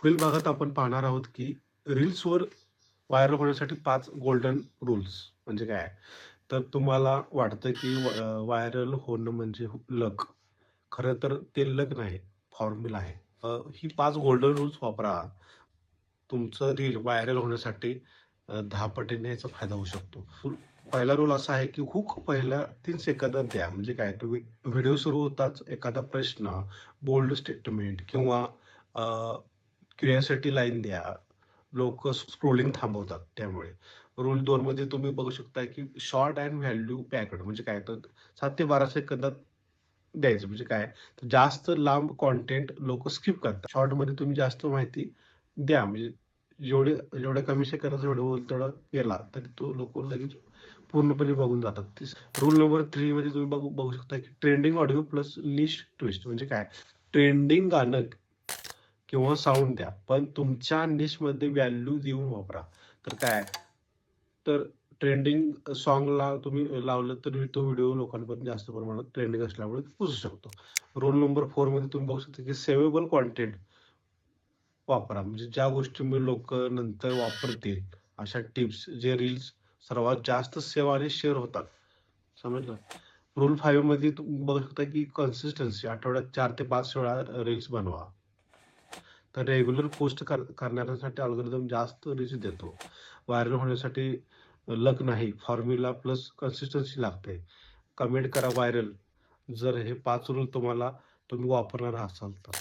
पुढील भागात आपण पाहणार आहोत, की रील्सवर व्हायरल होण्यासाठी 5 गोल्डन रूल्स म्हणजे काय? तर तुम्हाला वाटतं, की व्हायरल होणं म्हणजे लक. खरं तर ते लक नाही, फॉर्म्युला आहे. ही 5 गोल्डन रूल्स वापरा. तुमचं रील व्हायरल होण्यासाठी 10 पटीने याचा फायदा होऊ शकतो. पहिला रूल असा आहे, की हुक पहिल्या 3 सेकंदात द्या. म्हणजे काय? तुम्ही व्हिडिओ सुरू होताच एखादा प्रश्न, बोल्ड स्टेटमेंट किंवा क्युरिओसिटी लाईन द्या. लोकं स्क्रोलिंग थांबवतात त्यामुळे. रूल 2 मध्ये तुम्ही बघू शकता, की शॉर्ट अँड व्हॅल्यू पॅक्ड म्हणजे काय तर 7 ते 12 सेकंदात द्यायचं. म्हणजे काय? तर जास्त लांब कंटेंट लोकं स्किप करतात. शॉर्टमध्ये तुम्ही जास्त माहिती द्या. म्हणजे जेवढ्या कमी सेकंदात जेवढं होईल तेवढा केला, तरी तो लोकं लगेच पूर्णपणे बघून जातात. रूल नंबर 3 मध्ये तुम्ही बघू बघू शकता, की ट्रेंडिंग ऑडिओ प्लस निश ट्विस्ट म्हणजे काय? ट्रेंडिंग गाणं किंवा साउंड द्या. पण तुमच्या निशमध्ये व्हॅल्यू देऊन वापरा. तर काय तर ट्रेंडिंग सॉन्गला तुम्ही लावलं तर तो व्हिडिओ लोकांपर्यंत जास्त प्रमाणात ट्रेंडिंग असल्यामुळे पोहोचू शकतो. रूल नंबर 4 मध्ये तुम्ही बघू शकता, की सेव्हेबल कंटेंट वापरा. म्हणजे ज्या गोष्टीमुळे लोकं नंतर वापरतील, अशा टिप्स जे रील्स सर्वात जास्त सेव्ह आणि शेअर होतात. समजलं? रूल 5 मध्ये तुम्ही बघू शकता, की कन्सिस्टन्सी आठवड्यात 4 ते 5 वेळा रील्स बनवा. तर रेग्युलर पोस्ट करणाऱ्यांसाठी अल्गोरिदम जास्त रीच देतो. व्हायरल होण्यासाठी लक नाही, फॉर्म्युला प्लस कन्सिस्टन्सी लागते. कमेंट करा व्हायरल जर हे 5 रूल तुम्ही वापरणार असाल तर.